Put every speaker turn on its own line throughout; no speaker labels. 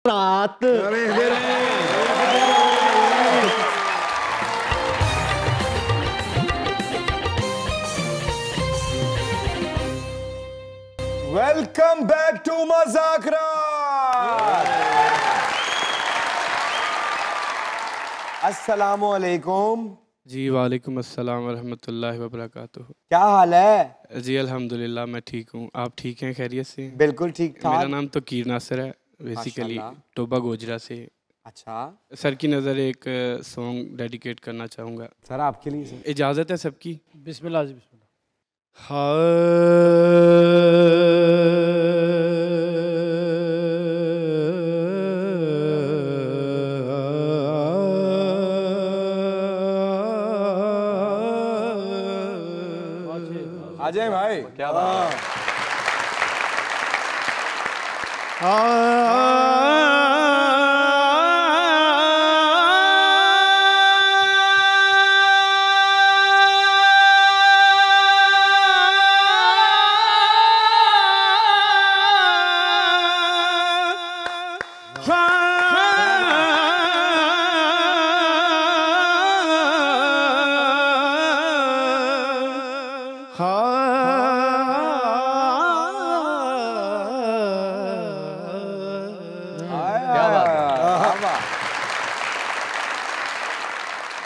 रात।
Welcome back to Mazaakra. अस्सलामु अलैकुम।
जी वालेकुम अस्सलाम वरहमतुल्लाहि वबरकातुहू।
क्या हाल है?
जी अल्हम्दुलिल्लाह मैं ठीक हूँ, आप ठीक हैं? खैरियत से?
बिल्कुल ठीक ठाक।
मेरा नाम तो कीर नासिर है, बेसिकली टोबा गोजरा से। अच्छा सर की नज़र एक सॉन्ग डेडिकेट करना चाहूँगा।
सर आपके लिए सर।
इजाज़त है सबकी?
बिस्मिल्लाह जी बिस्मिल्लाह।
आ जाए भाई। क्या बात है।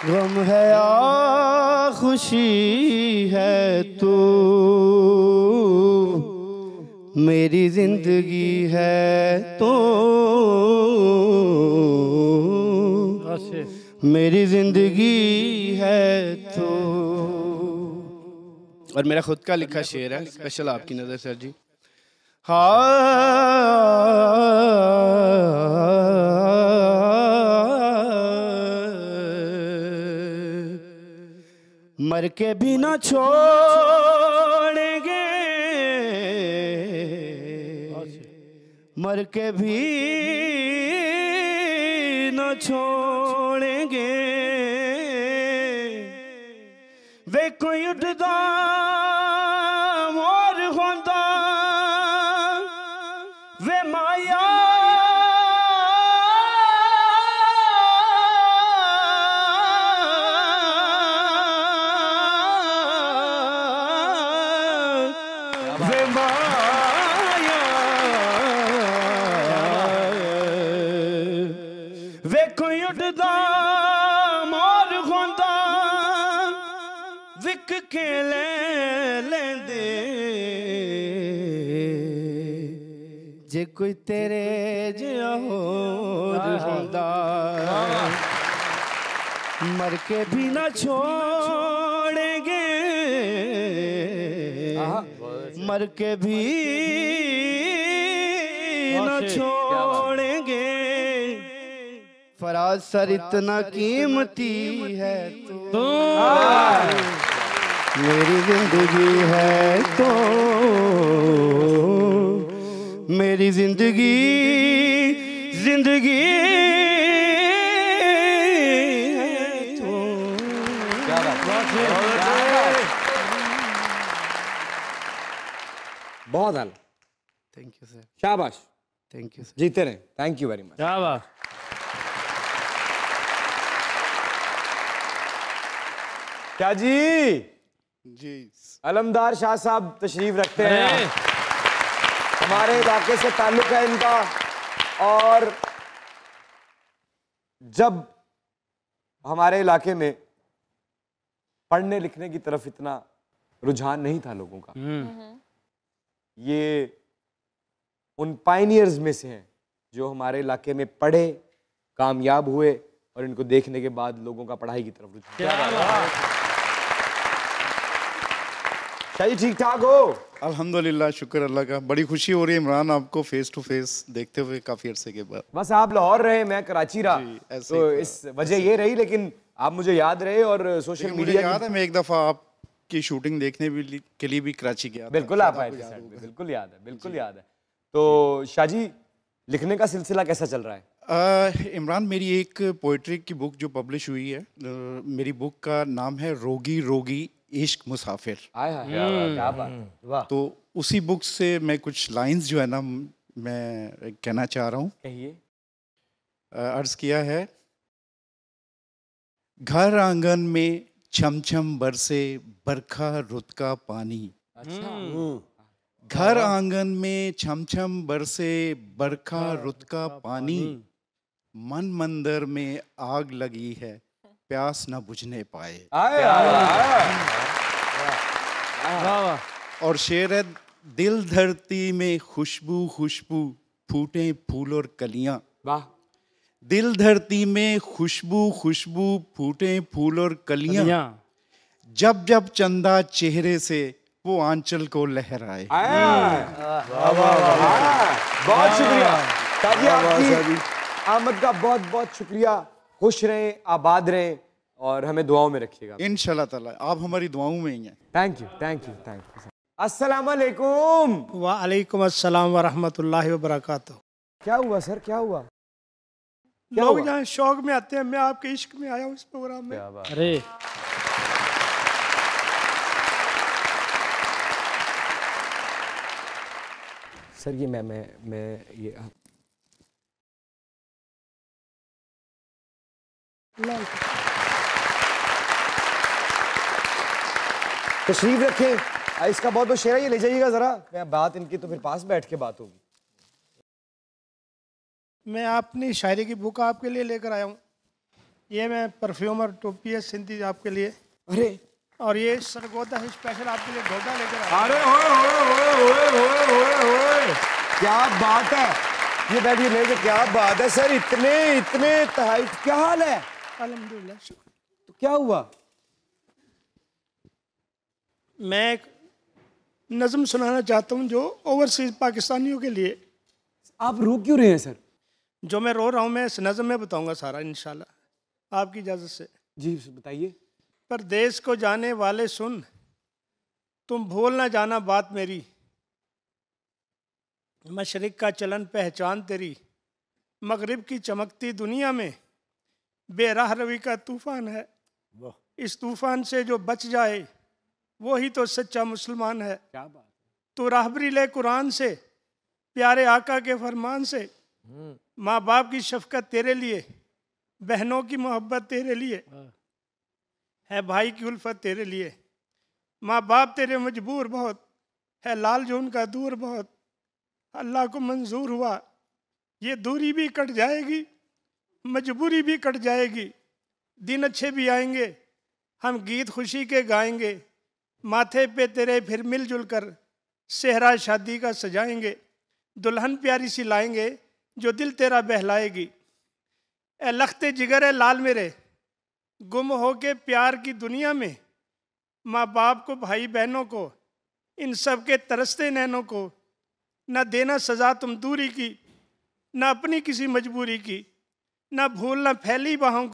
गम है या खुशी है तू, मेरी जिंदगी है तो, मेरी जिंदगी है तो।
और मेरा खुद का लिखा शेर है, स्पेशल आपकी नज़र सर जी।
मर के भी न छोड़ेंगे, मर के भी न छोड़ेंगे, वे कोई उठदा मोर होंदा, वे माया मोर होंदा, विक के ले लेंदे, जे कोई तेरे जिहा होर होंदा, मर के भी ना छोड़ेंगे, मर के भी ना छोड़ेंगे, फराज सर इतना कीमती है तो, मेरी जिंदगी है तो, मेरी जिंदगी जिंदगी है तो। क्या बात है।
बहुत हाल।
Thank you sir.
शाबाश।
Thank you sir.
जीते रहे। Thank you very much.
क्या बात।
क्या जी अलमदार शाह साहब तशरीफ रखते हैं, हमारे इलाके से ताल्लुक है इनका। और जब हमारे इलाके में पढ़ने लिखने की तरफ इतना रुझान नहीं था लोगों का, ये उन पायनियर्स में से हैं जो हमारे इलाके में पढ़े, कामयाब हुए और इनको देखने के बाद लोगों का पढ़ाई की तरफ रुझान। शाही ठीक ठाक हो?
अल्हम्दुलिल्लाह, शुक्र अल्लाह का। बड़ी खुशी हो रही है इमरान आपको फेस टू फेस देखते हुए काफी अरसे के बाद।
बस आप लाहौर रहे, मैं कराची रहा, तो इस वजह ये रही, लेकिन आप मुझे याद रहे और सोशल मीडिया
याद है मैं एक दफा आपकी शूटिंग देखने के लिए भी कराची गया।
बिल्कुल आप आए थे, बिल्कुल याद है, बिल्कुल याद है। तो शाहजी लिखने का सिलसिला कैसा चल रहा है?
इमरान, मेरी एक पोइट्री की बुक जो पब्लिश हुई है, मेरी बुक का नाम है रोगी रोगी इश्क मुसाफिर।
क्या बात।
तो उसी बुक से मैं कुछ लाइंस जो है ना मैं कहना चाह रहा हूँ।
कहिए।
अर्ज किया है, घर आंगन में छम छम बरसे बरखा रुत का पानी। घर आंगन में छम छम बरसे बरखा रुत का पानी, मन मंदिर में आग लगी है प्यास न बुझने पाए। और शेर है, दिल धरती में खुशबू खुशबू फूटे फूल और कलियां।
वाह।
दिल धरती में खुशबू खुशबू फूटे फूल और कलियां, जब जब चंदा चेहरे से वो आंचल को लहराए।
बहुत शुक्रिया ताजी, आपकी आमद का बहुत बहुत शुक्रिया। खुश रहें, आबाद रहें और हमें दुआओं में रखिएगा।
इंशाल्लाह ताला आप हमारी दुआओं में ही हैं।
Thank you, thank you, thank you. अस्सलाम वालेकुम।
वालेकुम अस्सलाम वरहमतुल्लाहि वबरकातुहू।
क्या हुआ सर, क्या हुआ?
लोग यहाँ शौक में आते हैं, मैं आपके इश्क में आया हूँ इस प्रोग्राम में।
अरे
सर ये मैं ये तशरीफ रखें। इसका बहुत बहुत शेर है, ये ले जाइएगा जरा। मैं बात इनकी तो फिर पास बैठ के बात होगी।
मैं अपनी शायरी की बुक आपके लिए लेकर आया हूँ। ये मैं परफ्यूमर टोपी है सिंधी आपके लिए।
अरे
और ये सरगोदा है स्पेशल आपके लिए ढोडा लेकर आया।
अरे होए क्या बात है, ये बैठिए लेके, क्या बात है सर, इतने इतने तहाई। क्या हाल है?
अल्हम्दुलिल्लाह।
तो क्या हुआ?
मैं एक नज़म सुनाना चाहता हूँ जो ओवरसीज पाकिस्तानियों के लिए।
आप रो क्यों रहे हैं सर?
जो मैं रो रहा हूँ मैं इस नज़म में बताऊँगा सारा इंशाल्लाह आपकी इजाज़त से।
जी बताइए।
परदेश को जाने वाले सुन, तुम भूल ना जाना बात मेरी। मशरिक का चलन पहचान तेरी, मगरिब की चमकती दुनिया में बेराह रवी का तूफान है। इस तूफान से जो बच जाए वो ही तो सच्चा मुसलमान है।
क्या बात।
तू राहबरी ले कुरान से, प्यारे आका के फरमान से। माँ बाप की शफकत तेरे लिए, बहनों की मोहब्बत तेरे लिए है, भाई की उल्फत तेरे लिए। माँ बाप तेरे मजबूर बहुत है, लाल जो उनका दूर बहुत। अल्लाह को मंजूर हुआ ये दूरी भी कट जाएगी, मजबूरी भी कट जाएगी। दिन अच्छे भी आएंगे, हम गीत खुशी के गाएंगे। माथे पे तेरे फिर मिलजुल कर सेहरा शादी का सजाएंगे। दुल्हन प्यारी सी लाएंगे जो दिल तेरा बहलाएगी। ए लखते जिगर है लाल मेरे, गुम हो के प्यार की दुनिया में। माँ बाप को, भाई बहनों को, इन सब के तरसते नैनों को न देना सज़ा तुम दूरी की, न अपनी किसी मजबूरी की। न भूल न फैली बाहों